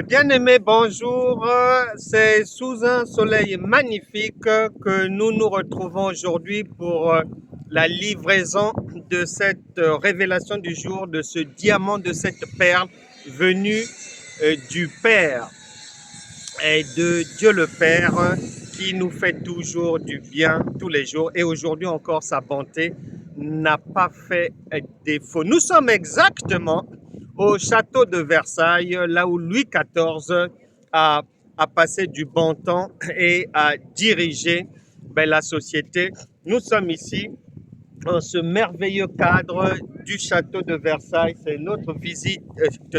Bien-aimés, bonjour. C'est sous un soleil magnifique que nous nous retrouvons aujourd'hui pour la livraison de cette révélation du jour, de ce diamant, de cette perle venue du Père et de Dieu le Père qui nous fait toujours du bien tous les jours. Et aujourd'hui encore, sa bonté n'a pas fait défaut. Nous sommes exactement au château de Versailles, là où Louis XIV a, a passé du bon temps et a dirigé la société. Nous sommes ici dans ce merveilleux cadre du château de Versailles. C'est notre visite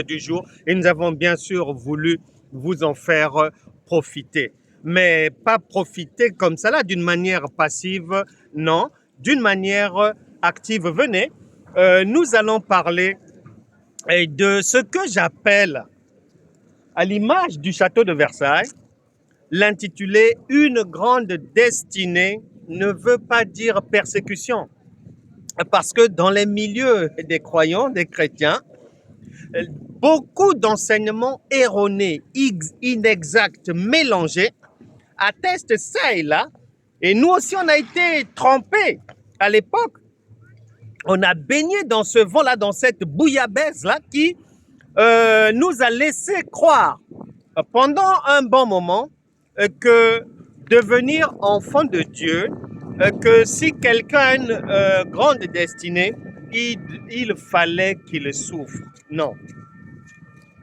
du jour et nous avons bien sûr voulu vous en faire profiter. Mais pas profiter comme ça là, d'une manière passive, non, d'une manière active. Venez, nous allons parler de ce que j'appelle, à l'image du château de Versailles, l'intitulé « Une grande destinée » ne veut pas dire persécution. Parce que dans les milieux des croyants, des chrétiens, beaucoup d'enseignements erronés, inexacts, mélangés, attestent ça et là. Et nous aussi, on a été trempés à l'époque. On a baigné dans ce vent-là, dans cette bouillabaisse-là qui nous a laissé croire pendant un bon moment que devenir enfant de Dieu, que si quelqu'un a une grande destinée, il fallait qu'il souffre. Non.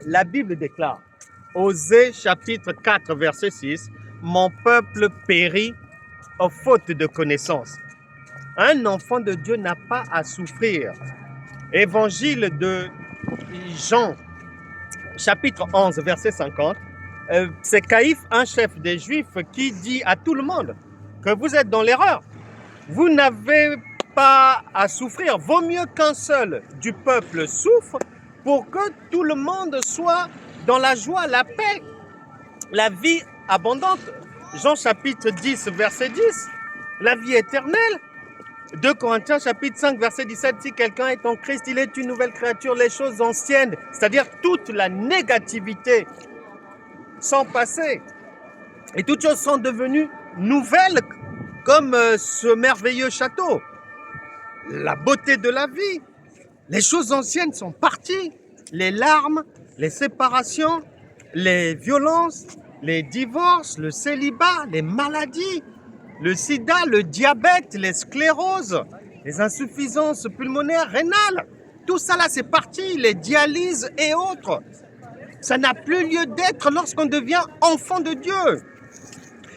La Bible déclare, Osée chapitre 4, verset 6, « Mon peuple périt faute de connaissance ». Un enfant de Dieu n'a pas à souffrir. Évangile de Jean, chapitre 11, verset 50, c'est Caïphe, un chef des Juifs, qui dit à tout le monde que vous êtes dans l'erreur. Vous n'avez pas à souffrir. Vaut mieux qu'un seul du peuple souffre pour que tout le monde soit dans la joie, la paix, la vie abondante. Jean chapitre 10, verset 10, la vie éternelle. 2 Corinthiens chapitre 5, verset 17, si quelqu'un est en Christ, il est une nouvelle créature, les choses anciennes, c'est-à-dire toute la négativité sont passées et toutes choses sont devenues nouvelles comme ce merveilleux château. La beauté de la vie, les choses anciennes sont parties, les larmes, les séparations, les violences, les divorces, le célibat, les maladies, le sida, le diabète, les scléroses, les insuffisances pulmonaires, rénales, tout ça là c'est parti, les dialyses et autres. Ça n'a plus lieu d'être lorsqu'on devient enfant de Dieu.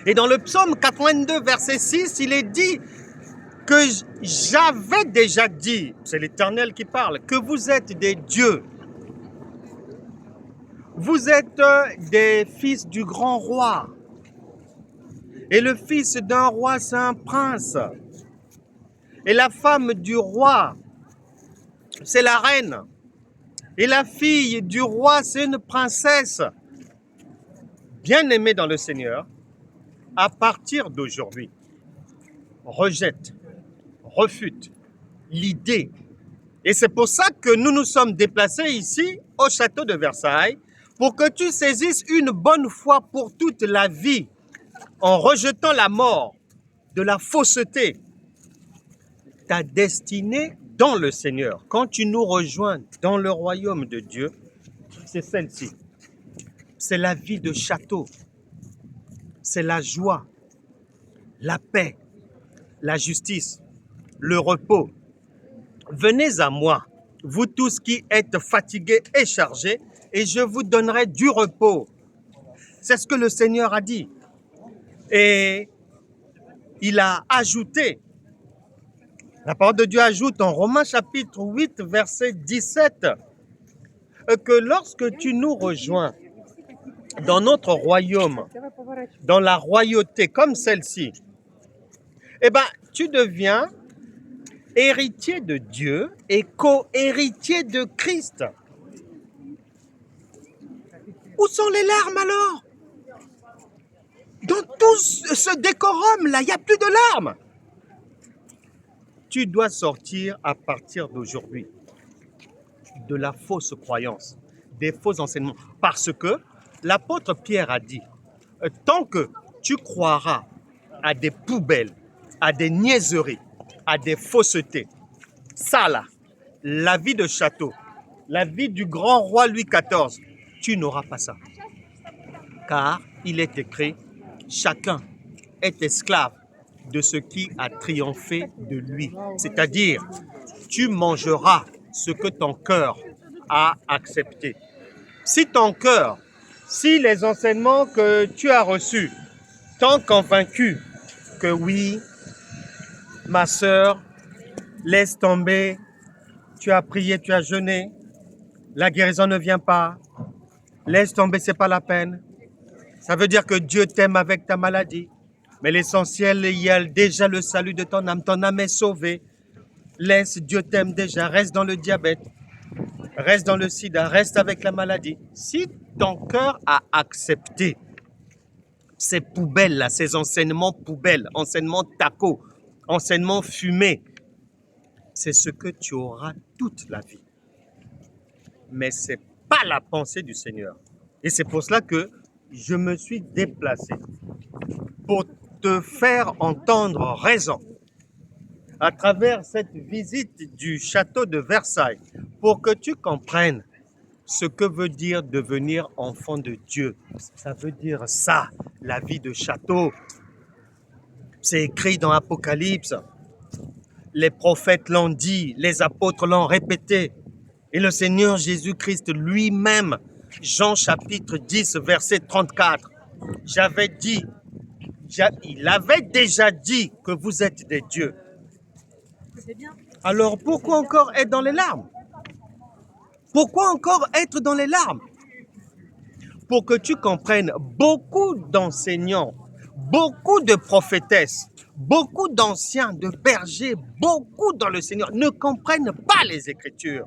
Et dans le psaume 82, verset 6, il est dit que j'avais déjà dit, c'est l'Éternel qui parle, que vous êtes des dieux. Vous êtes des fils du grand roi. Et le fils d'un roi, c'est un prince. Et la femme du roi, c'est la reine. Et la fille du roi, c'est une princesse. Bien-aimée dans le Seigneur, à partir d'aujourd'hui, rejette, refute l'idée. Et c'est pour ça que nous nous sommes déplacés ici, au château de Versailles, pour que tu saisisses une bonne fois pour toute la vie, en rejetant la mort, de la fausseté, ta destinée dans le Seigneur. Quand tu nous rejoins dans le royaume de Dieu, c'est celle-ci. C'est la vie de château. C'est la joie, la paix, la justice, le repos. Venez à moi, vous tous qui êtes fatigués et chargés, et je vous donnerai du repos. C'est ce que le Seigneur a dit. Et il a ajouté, la parole de Dieu ajoute en Romains chapitre 8, verset 17, que lorsque tu nous rejoins dans notre royaume, dans la royauté comme celle-ci, eh ben, tu deviens héritier de Dieu et co-héritier de Christ. Où sont les larmes alors? Dans tout ce décorum-là, il n'y a plus de larmes. Tu dois sortir à partir d'aujourd'hui de la fausse croyance, des faux enseignements. Parce que l'apôtre Pierre a dit, tant que tu croiras à des poubelles, à des niaiseries, à des faussetés, ça là, la vie de château, la vie du grand roi Louis XIV, tu n'auras pas ça. Car il est écrit, chacun est esclave de ce qui a triomphé de lui. C'est-à-dire, tu mangeras ce que ton cœur a accepté. Si ton cœur, si les enseignements que tu as reçus t'ont convaincu que oui, ma sœur, laisse tomber, tu as prié, tu as jeûné, la guérison ne vient pas, laisse tomber, c'est pas la peine. Ça veut dire que Dieu t'aime avec ta maladie. Mais l'essentiel, il y a déjà le salut de ton âme est sauvée. Laisse, Dieu t'aime déjà, reste dans le diabète, reste dans le sida, reste avec la maladie. Si ton cœur a accepté ces poubelles-là, ces enseignements poubelles, enseignements taco, enseignements fumés, c'est ce que tu auras toute la vie. Mais ce n'est pas la pensée du Seigneur. Et c'est pour cela que je me suis déplacé pour te faire entendre raison à travers cette visite du château de Versailles pour que tu comprennes ce que veut dire devenir enfant de Dieu. Ça veut dire ça, la vie de château. C'est écrit dans Apocalypse. Les prophètes l'ont dit, les apôtres l'ont répété. Et le Seigneur Jésus-Christ lui-même, Jean chapitre 10, verset 34, il avait déjà dit que vous êtes des dieux. Alors pourquoi encore être dans les larmes? Pourquoi encore être dans les larmes? Pour que tu comprennes, beaucoup d'enseignants, beaucoup de prophétesses, beaucoup d'anciens, de bergers, beaucoup dans le Seigneur ne comprennent pas les Écritures.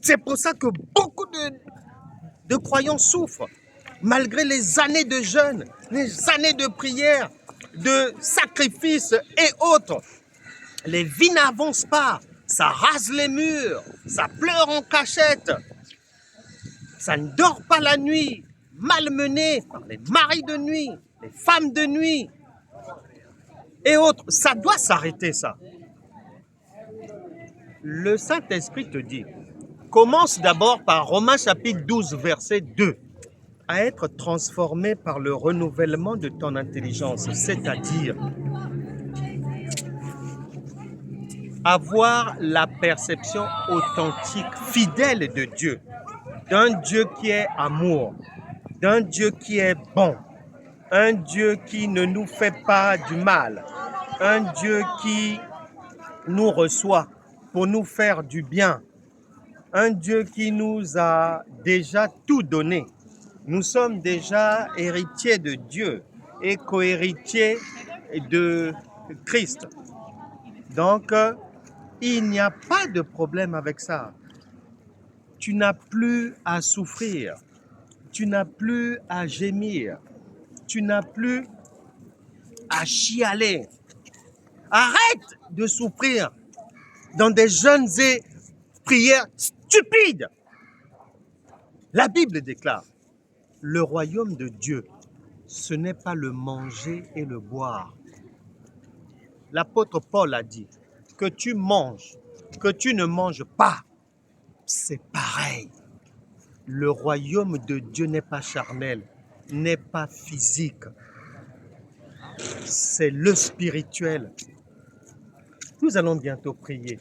C'est pour ça que beaucoup de croyants souffrent, malgré les années de jeûne, les années de prière, de sacrifices et autres. Les vies n'avancent pas, ça rase les murs, ça pleure en cachette, ça ne dort pas la nuit, malmené par les maris de nuit, les femmes de nuit et autres. Ça doit s'arrêter, ça. Le Saint-Esprit te dit, commence d'abord par Romains chapitre 12, verset 2, à être transformé par le renouvellement de ton intelligence, c'est-à-dire avoir la perception authentique, fidèle de Dieu, d'un Dieu qui est amour, d'un Dieu qui est bon, un Dieu qui ne nous fait pas du mal, un Dieu qui nous reçoit pour nous faire du bien, un Dieu qui nous a déjà tout donné. Nous sommes déjà héritiers de Dieu et co-héritiers de Christ. Donc, il n'y a pas de problème avec ça. Tu n'as plus à souffrir, tu n'as plus à gémir, tu n'as plus à chialer. Arrête de souffrir dans des jeûnes et prières stupides. La Bible déclare, le royaume de Dieu, ce n'est pas le manger et le boire. L'apôtre Paul a dit, que tu manges, que tu ne manges pas, c'est pareil. Le royaume de Dieu n'est pas charnel, n'est pas physique. C'est le spirituel. Nous allons bientôt prier.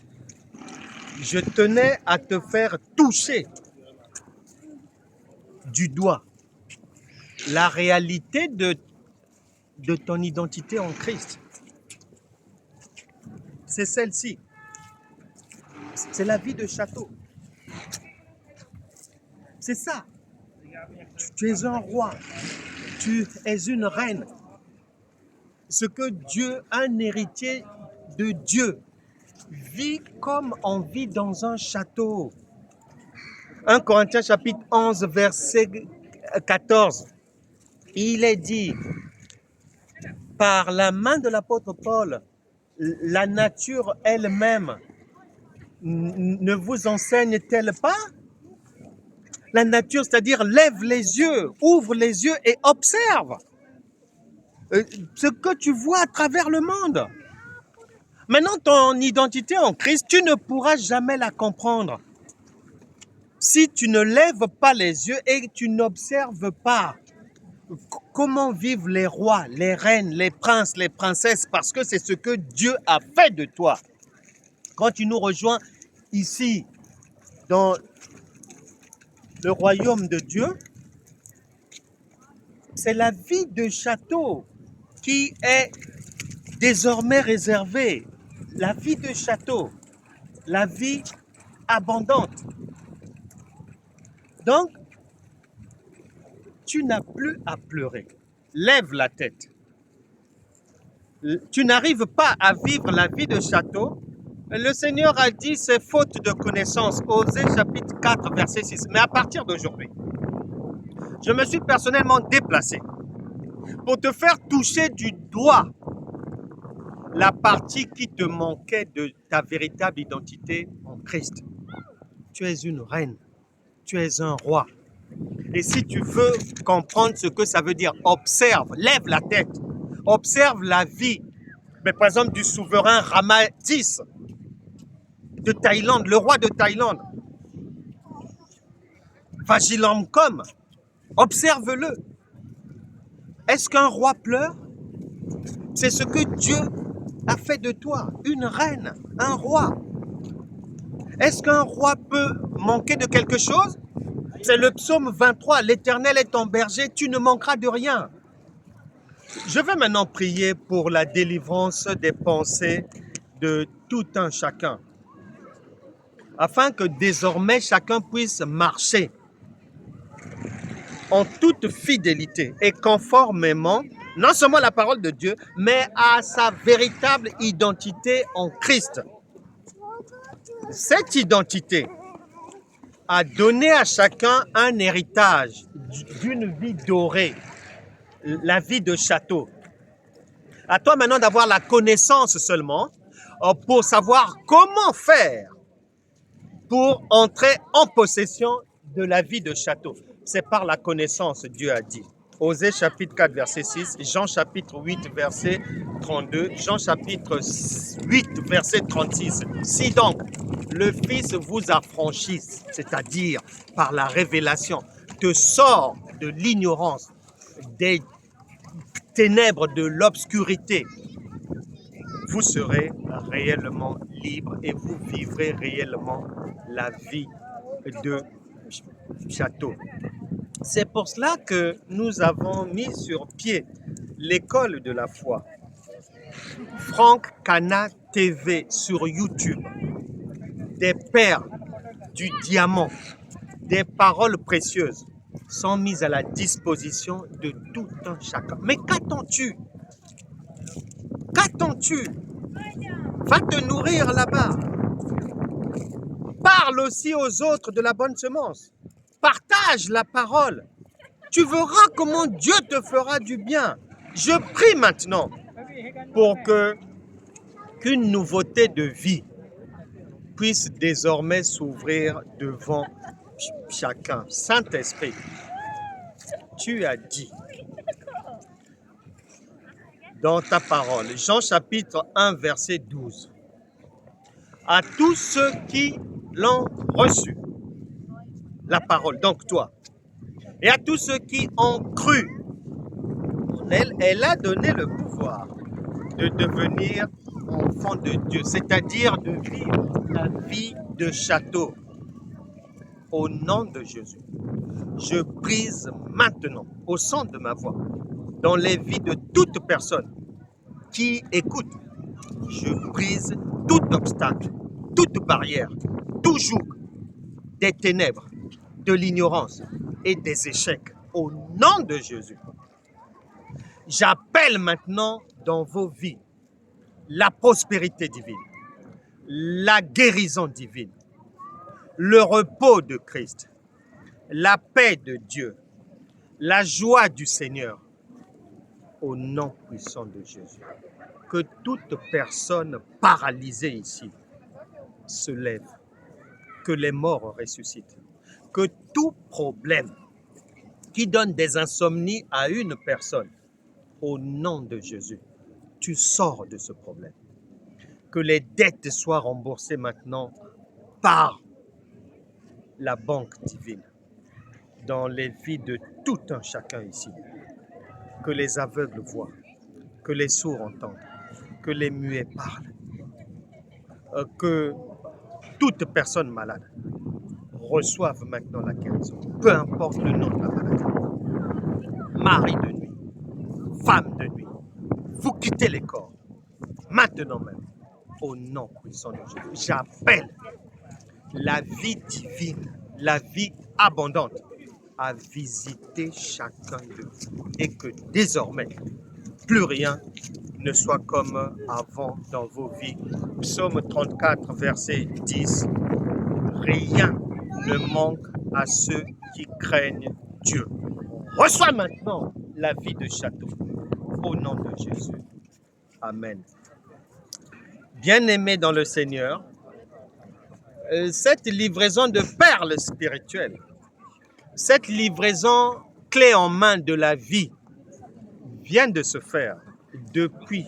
Je tenais à te faire toucher du doigt la réalité de ton identité en Christ. C'est celle-ci. C'est la vie de château. C'est ça. Tu es un roi. Tu es une reine. Ce que Dieu, un héritier de Dieu, vit comme on vit dans un château. 1 Corinthiens chapitre 11, verset 14. Il est dit, par la main de l'apôtre Paul, la nature elle-même ne vous enseigne-t-elle pas? la nature, c'est-à-dire lève les yeux, ouvre les yeux et observe ce que tu vois à travers le monde. Maintenant, ton identité en Christ, tu ne pourras jamais la comprendre si tu ne lèves pas les yeux et tu n'observes pas comment vivent les rois, les reines, les princes, les princesses, parce que c'est ce que Dieu a fait de toi. Quand tu nous rejoins ici, dans le royaume de Dieu, c'est la vie de château qui est désormais réservée. La vie de château, la vie abondante. Donc, tu n'as plus à pleurer. Lève la tête. Tu n'arrives pas à vivre la vie de château. Le Seigneur a dit c'est faute de connaissance. Osée chapitre 4, verset 6. Mais à partir d'aujourd'hui, je me suis personnellement déplacé pour te faire toucher du doigt la partie qui te manquait de ta véritable identité en Christ. Tu es une reine, tu es un roi. Et si tu veux comprendre ce que ça veut dire, observe, lève la tête, observe la vie, mais par exemple du souverain Rama X de Thaïlande, le roi de Thaïlande, Vajiralongkorn, observe-le. Est-ce qu'un roi pleure? C'est ce que Dieu a fait de toi, une reine, un roi. Est-ce qu'un roi peut manquer de quelque chose? C'est le psaume 23, l'Éternel est ton berger, tu ne manqueras de rien. Je vais maintenant prier pour la délivrance des pensées de tout un chacun, afin que désormais chacun puisse marcher en toute fidélité et conformément, non seulement à la parole de Dieu, mais à sa véritable identité en Christ. Cette identité a donné à chacun un héritage d'une vie dorée, la vie de château. À toi maintenant d'avoir la connaissance seulement pour savoir comment faire pour entrer en possession de la vie de château. C'est par la connaissance, Dieu a dit. Osée chapitre 4, verset 6, Jean chapitre 8, verset 32, Jean chapitre 8, verset 36. Si donc le Fils vous affranchisse, c'est-à-dire par la révélation, te sort de l'ignorance, des ténèbres de l'obscurité, vous serez réellement libre et vous vivrez réellement la vie de château. C'est pour cela que nous avons mis sur pied l'école de la foi. Franck Cana TV sur YouTube. Des perles, du diamant, des paroles précieuses sont mises à la disposition de tout un chacun. Mais qu'attends-tu? Qu'attends-tu? Va te nourrir là-bas. Parle aussi aux autres de la bonne semence. Partage la parole. Tu verras comment Dieu te fera du bien. Je prie maintenant pour qu'une nouveauté de vie puisse désormais s'ouvrir devant chacun. Saint-Esprit, tu as dit dans ta parole, Jean chapitre 1, verset 12, à tous ceux qui l'ont reçu, la parole, donc toi, et à tous ceux qui ont cru, elle a donné le pouvoir de devenir enfant de Dieu, c'est-à-dire de vivre la vie de château. Au nom de Jésus, je brise maintenant, au son de ma voix, dans les vies de toute personne qui écoute, je brise tout obstacle, toute barrière, tout joug des ténèbres, de l'ignorance et des échecs. Au nom de Jésus, j'appelle maintenant dans vos vies la prospérité divine, la guérison divine, le repos de Christ, la paix de Dieu, la joie du Seigneur, au nom puissant de Jésus. Que toute personne paralysée ici se lève, que les morts ressuscitent, que tout problème qui donne des insomnies à une personne, au nom de Jésus, tu sors de ce problème. Que les dettes soient remboursées maintenant par la banque divine dans les vies de tout un chacun ici. Que les aveugles voient, que les sourds entendent, que les muets parlent, que toute personne malade reçoive maintenant la guérison, peu importe le nom de la maladie. Mari de nuit, femme de nuit, vous quittez les corps, maintenant même, au nom puissant de Jésus. J'appelle la vie divine, la vie abondante à visiter chacun de vous et que désormais, plus rien ne soit comme avant dans vos vies. Psaume 34, verset 10. Rien ne manque à ceux qui craignent Dieu. Reçois maintenant la vie de château. Au nom de Jésus. Amen. Bien-aimés dans le Seigneur, cette livraison de perles spirituelles, cette livraison clé en main de la vie vient de se faire depuis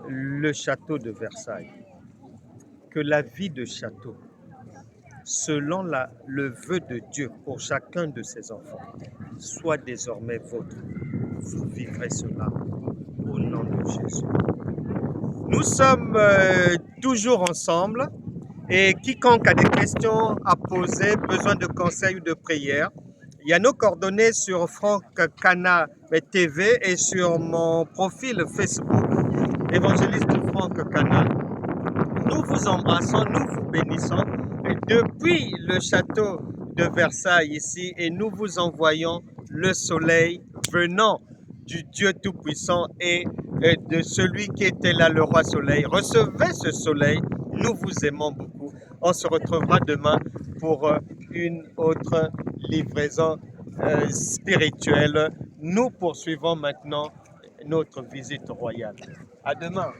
le château de Versailles. Que la vie de château, selon le vœu de Dieu pour chacun de ses enfants, soit désormais vôtre. Vous vivrez cela au nom de Jésus. Nous sommes toujours ensemble et quiconque a des questions à poser, besoin de conseils ou de prières, il y a nos coordonnées sur Franck Cana TV et sur mon profil Facebook, évangéliste Franck Cana. Nous vous embrassons, nous vous bénissons depuis le château de Versailles ici et nous vous envoyons le soleil venant du Dieu Tout-Puissant et de celui qui était là, le roi soleil. Recevez ce soleil, nous vous aimons beaucoup. On se retrouvera demain pour une autre livraison spirituelle. Nous poursuivons maintenant notre visite royale. À demain.